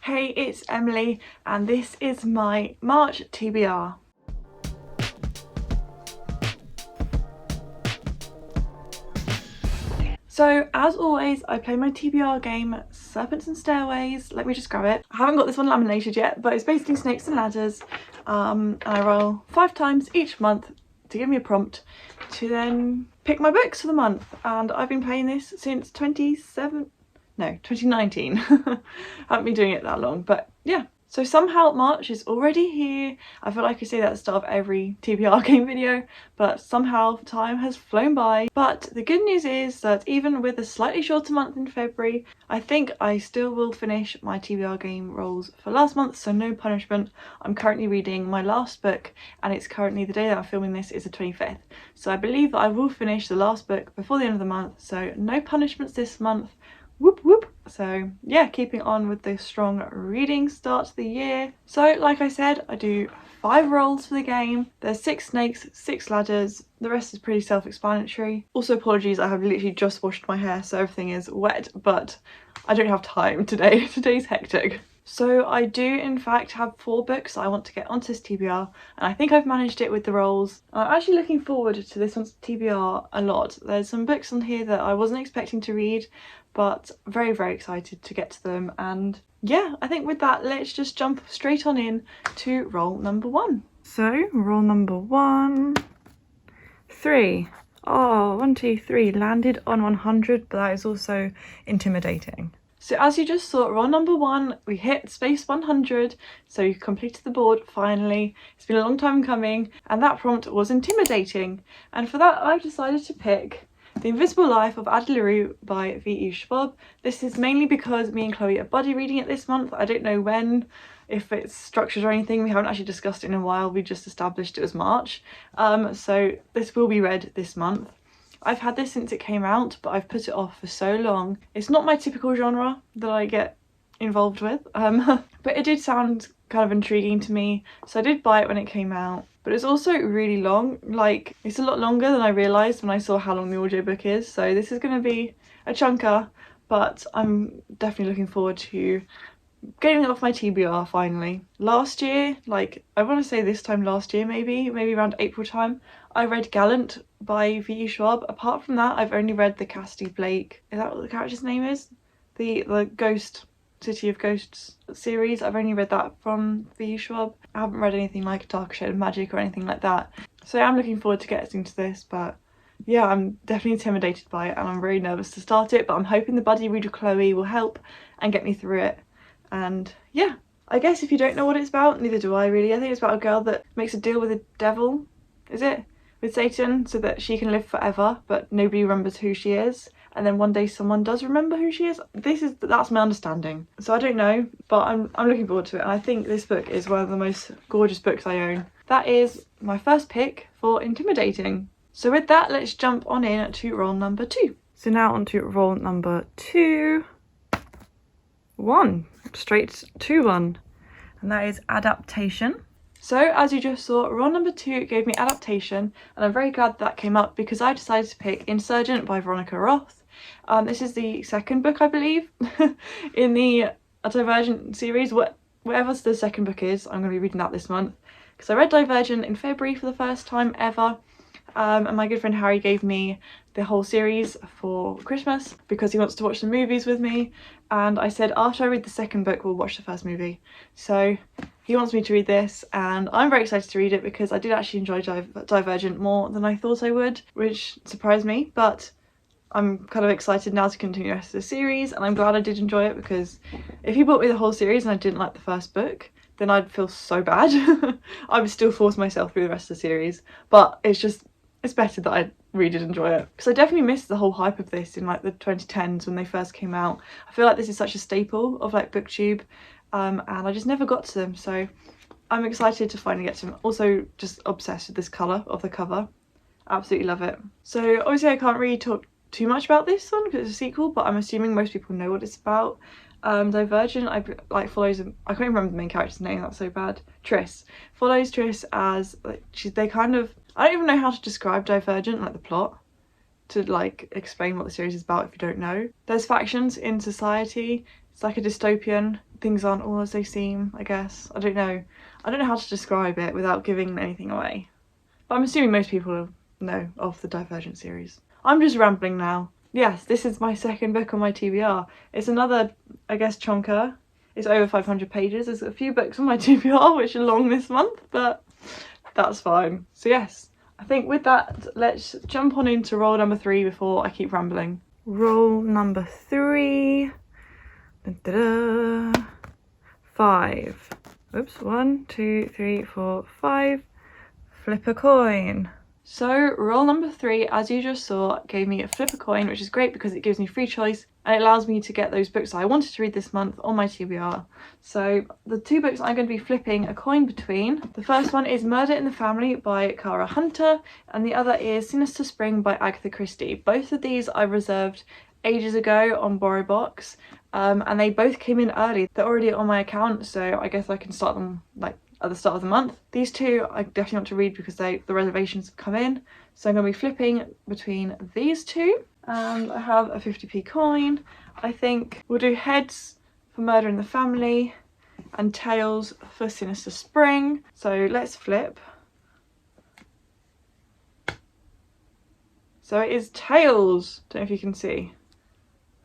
Hey, it's Emily and this is my March TBR. So as always, I play my TBR game Serpents and Stairways. Let me just grab it. I haven't got this one laminated yet, but it's basically snakes and ladders. And I roll 5 times each month to give me a prompt to then pick my books for the month. And I've been playing this since 2019. Haven't been doing it that long, but yeah. So somehow March is already here. I feel like I say that at the start of every TBR game video, but somehow time has flown by. But the good news is that even with a slightly shorter month in February, I think I still will finish my TBR game rolls for last month, so no punishment. I'm currently reading my last book and it's currently, the day that I'm filming this is the 25th. So I believe that I will finish the last book before the end of the month, so no punishments this month. Whoop whoop. So yeah, keeping on with the strong reading start to the year. So like I said, I do 5 rolls for the game. There's 6 snakes, 6 ladders. The rest is pretty self-explanatory. Also apologies, I have literally just washed my hair, so everything is wet, but I don't have time today. Today's hectic. So I do in fact have 4 books I want to get onto this TBR, and I think I've managed it with the rolls. I'm actually looking forward to this one's TBR a lot. There's some books on here that I wasn't expecting to read, but very excited to get to them. And yeah, I think with that, let's just jump straight on in to roll number 1. So roll number 1, 3. Oh, 1, 2, 3 landed on 100, but that is also intimidating. So as you just saw, roll number 1, we hit space 100, so you completed the board finally. It's been a long time coming, and that prompt was intimidating. And for that, I've decided to pick The Invisible Life of Addie LaRue by V.E. Schwab. This is mainly because me and Chloe are buddy reading it this month. I don't know when, if it's structured or anything. We haven't actually discussed it in a while. We just established it was March. So this will be read this month. I've had this since it came out, but I've put it off for so long. It's not my typical genre that I get involved with, but it did sound kind of intriguing to me, so I did buy it when it came out. But it's also really long. Like, it's a lot longer than I realised when I saw how long the audiobook is, so this is going to be a chunker, but I'm definitely looking forward to getting it off my TBR finally. Last year, like I want to say this time last year, maybe around April time, I read Gallant by V.E. Schwab. Apart from that, I've only read the Cassidy Blake, is that what the character's name is? The Ghost City of Ghosts series. I've only read that from V.E. Schwab. I haven't read anything like Dark Shade of Magic or anything like that. So I'm looking forward to getting to this, but yeah, I'm definitely intimidated by it and I'm very nervous to start it, but I'm hoping the buddy reader Chloe will help and get me through it. And yeah, I guess if you don't know what it's about, neither do I really. I think it's about a girl that makes a deal with the devil, is it? With Satan, so that she can live forever, but nobody remembers who she is. And then one day someone does remember who she is. That's my understanding. So I don't know, but I'm looking forward to it. And I think this book is one of the most gorgeous books I own. That is my first pick for intimidating. So with that, let's jump on in to roll number 2. So now on to roll number 2. 1, straight to 1, and that is adaptation. So as you just saw, roll number 2 gave me adaptation, and I'm very glad that came up because I decided to pick Insurgent by Veronica Roth. This is the second book, I believe, in the Divergent series. Whatever the second book is, I'm going to be reading that this month because I read Divergent in February for the first time ever. And my good friend Harry gave me the whole series for Christmas because he wants to watch the movies with me, and I said after I read the second book we'll watch the first movie. So he wants me to read this and I'm very excited to read it because I did actually enjoy Divergent more than I thought I would, which surprised me, but I'm kind of excited now to continue the rest of the series, and I'm glad I did enjoy it because if he bought me the whole series and I didn't like the first book, then I'd feel so bad. I would still force myself through the rest of the series, but it's better that I really did enjoy it. Because I definitely missed the whole hype of this in like the 2010s when they first came out. I feel like this is such a staple of like BookTube, and I just never got to them, so I'm excited to finally get to them. Also just obsessed with this colour of the cover. Absolutely love it. So obviously I can't really talk too much about this one because it's a sequel, but I'm assuming most people know what it's about. Divergent follows, I can't even remember the main character's name, that's so bad. Triss. Follows Triss as like they kind of, I don't even know how to describe Divergent, like the plot, to like explain what the series is about if you don't know. There's factions in society It's like a dystopian. Things aren't all as they seem, I guess. I don't know how to describe it without giving anything away. But I'm assuming most people know of the Divergent series. I'm just rambling now. Yes, this is my second book on my TBR. It's another, I guess, chunker. It's over 500 pages. There's a few books on my TBR which are long this month, but that's fine. So yes, I think with that, let's jump on into roll number 3 before I keep rambling. Roll number 3. Da-da-da. 5. Oops, 1, 2, 3, 4, 5. Flip a coin. So roll number 3, as you just saw, gave me a flip a coin, which is great because it gives me free choice and it allows me to get those books that I wanted to read this month on my TBR. So the 2 books I'm going to be flipping a coin between, the first one is Murder in the Family by Cara Hunter and the other is Sinister Spring by Agatha Christie. Both of these I reserved ages ago on BorrowBox, and they both came in early. They're already on my account, so I guess I can start them like at the start of the month. These 2 I definitely want to read because the reservations have come in, so I'm going to be flipping between these 2. And I have a 50p coin. I think we'll do heads for Murder in the Family and tails for Sinister Spring. So let's flip. So it is tails. Don't know if you can see.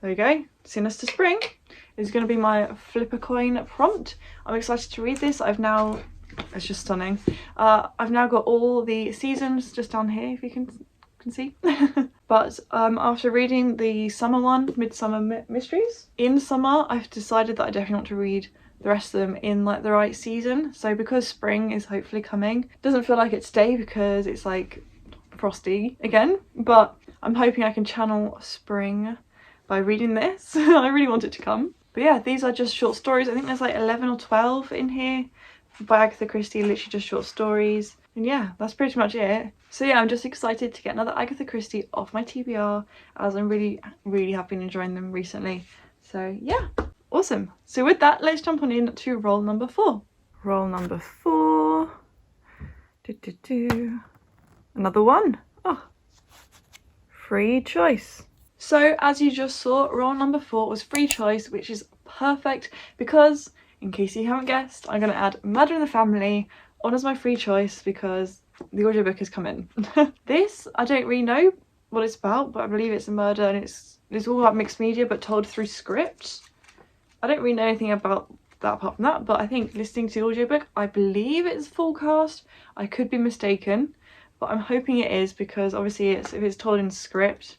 There we go. Sinister Spring is going to be my flip a coin prompt. I'm excited to read this. It's just stunning. I've now got all the seasons just down here, if you can see. But after reading the summer one, Midsummer Mysteries, in summer I've decided that I definitely want to read the rest of them in like the right season. So because spring is hopefully coming, it doesn't feel like it's day because it's like frosty again, but I'm hoping I can channel spring by reading this. I really want it to come. But yeah, these are just short stories. I think there's like 11 or 12 in here by Agatha Christie, literally just short stories. And yeah, that's pretty much it. So yeah, I'm just excited to get another Agatha Christie off my TBR as I really have been enjoying them recently. So yeah, awesome. So with that, let's jump on in to roll number 4. Roll number 4. Another 1. Oh, free choice. So as you just saw, roll number 4 was free choice, which is perfect because, in case you haven't guessed, I'm going to add Murder in the Family on as my free choice because the audiobook has come in. This, I don't really know what it's about, but I believe it's a murder and it's all about mixed media but told through scripts. I don't really know anything about that apart from that, but I think listening to the audiobook, I believe it's full cast. I could be mistaken, but I'm hoping it is because obviously if it's told in script,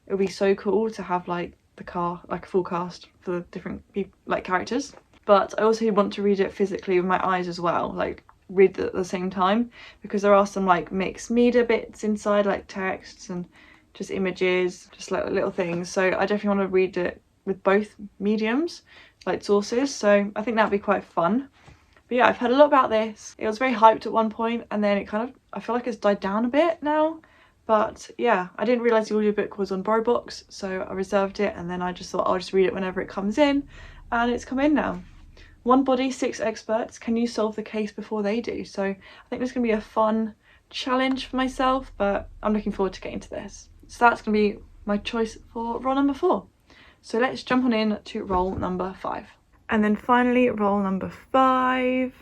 it would be so cool to have like a full cast for the different people, like characters. But I also want to read it physically with my eyes as well, like read it at the same time, because there are some like mixed media bits inside, like texts and just images, just like little things. So I definitely want to read it with both mediums, like sources. So I think that'd be quite fun. But yeah, I've heard a lot about this. It was very hyped at one point and then it kind of, I feel like it's died down a bit now. But yeah, I didn't realise the audiobook was on BorrowBox, so I reserved it and then I just thought I'll just read it whenever it comes in, and it's come in now. One body, 6 experts. Can you solve the case before they do? So I think this is going to be a fun challenge for myself, but I'm looking forward to getting to this. So that's going to be my choice for roll number 4. So let's jump on in to roll number 5. And then finally roll number 5.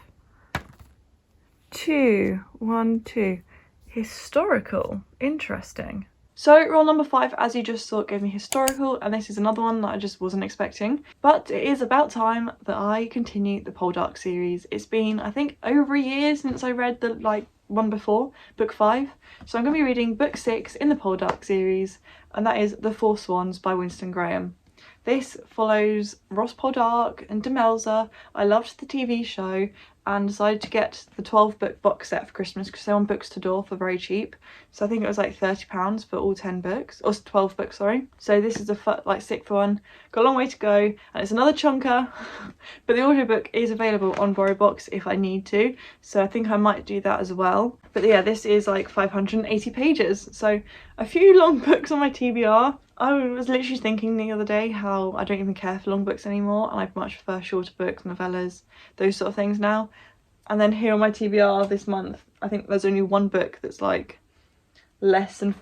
2. 1, 2. Historical. Interesting. So roll number 5, as you just saw, gave me historical, and this is another one that I just wasn't expecting. But it is about time that I continue the Poldark series. It's been, I think, over a year since I read the one before, book 5. So I'm going to be reading book 6 in the Poldark series, and that is The Four Swans by Winston Graham. This follows Ross Poldark and Demelza. I loved the TV show and decided to get the 12-book box set for Christmas because they're on Books to Door for very cheap. So I think it was like £30 for all 10 books, or 12 books, sorry. So this is a sixth one. Got a long way to go, and it's another chunker, but the audiobook is available on BorrowBox if I need to, so I think I might do that as well. But yeah, this is like 580 pages, so a few long books on my TBR. I was literally thinking the other day how I don't even care for long books anymore, and I much prefer shorter books, novellas, those sort of things now. And then here on my TBR this month, I think there's only one book that's like less than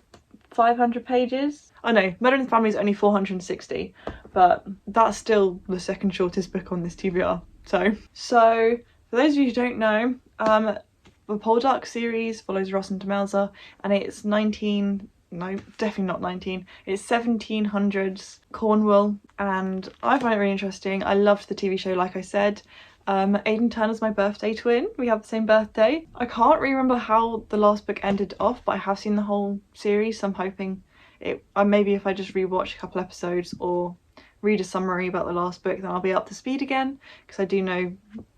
500 pages. I know, Murder in the Family is only 460, but that's still the second shortest book on this TBR. So for those of you who don't know, the Poldark series follows Ross and Demelza, and it's definitely not 19, it's 1700s Cornwall, and I find it really interesting. I loved the TV show, like I said. Aidan Turner's my birthday twin. We have the same birthday. I can't really remember how the last book ended off, but I have seen the whole series, so I'm hoping maybe if I just rewatch a couple episodes or read a summary about the last book, then I'll be up to speed again, because I do know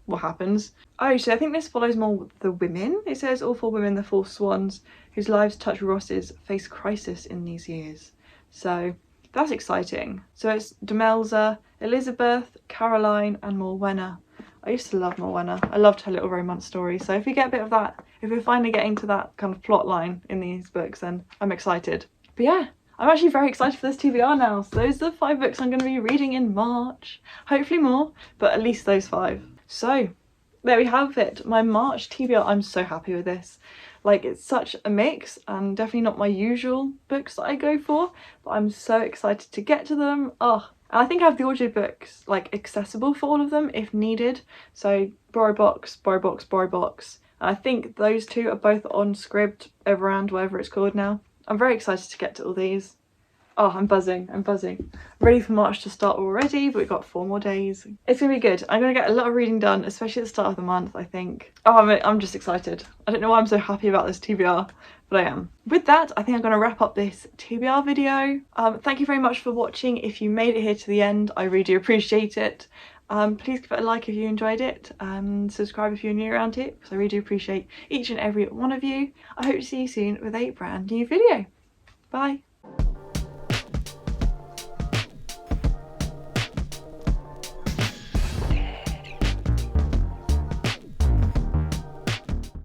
what happens. Oh, so I think this follows more the women. It says all 4 women, the 4 swans, whose lives touch Ross's, face crisis in these years. So that's exciting. So it's Demelza, Elizabeth, Caroline and Morwenna. I used to love Morwenna. I loved her little romance story. So if we get a bit of that, if we're finally getting to that kind of plot line in these books, then I'm excited. But yeah, I'm actually very excited for this TBR now. So those are the 5 books I'm going to be reading in March. Hopefully more, but at least those 5. So there we have it, my March TBR. I'm so happy with this. Like, it's such a mix, and definitely not my usual books that I go for, but I'm so excited to get to them. Oh, and I think I have the audiobooks like accessible for all of them if needed. So BorrowBox, BorrowBox, BorrowBox. And I think those 2 are both on Scribd, Everand, whatever it's called now. I'm very excited to get to all these. Oh, I'm buzzing, I'm buzzing. Ready for March to start already, but we've got 4 more days. It's gonna be good. I'm gonna get a lot of reading done, especially at the start of the month, I think. Oh, I'm just excited. I don't know why I'm so happy about this TBR, but I am. With that, I think I'm gonna wrap up this TBR video. Thank you very much for watching. If you made it here to the end, I really do appreciate it. Please give it a like if you enjoyed it, and subscribe if you're new around here, because I really do appreciate each and every one of you. I hope to see you soon with a brand new video. Bye.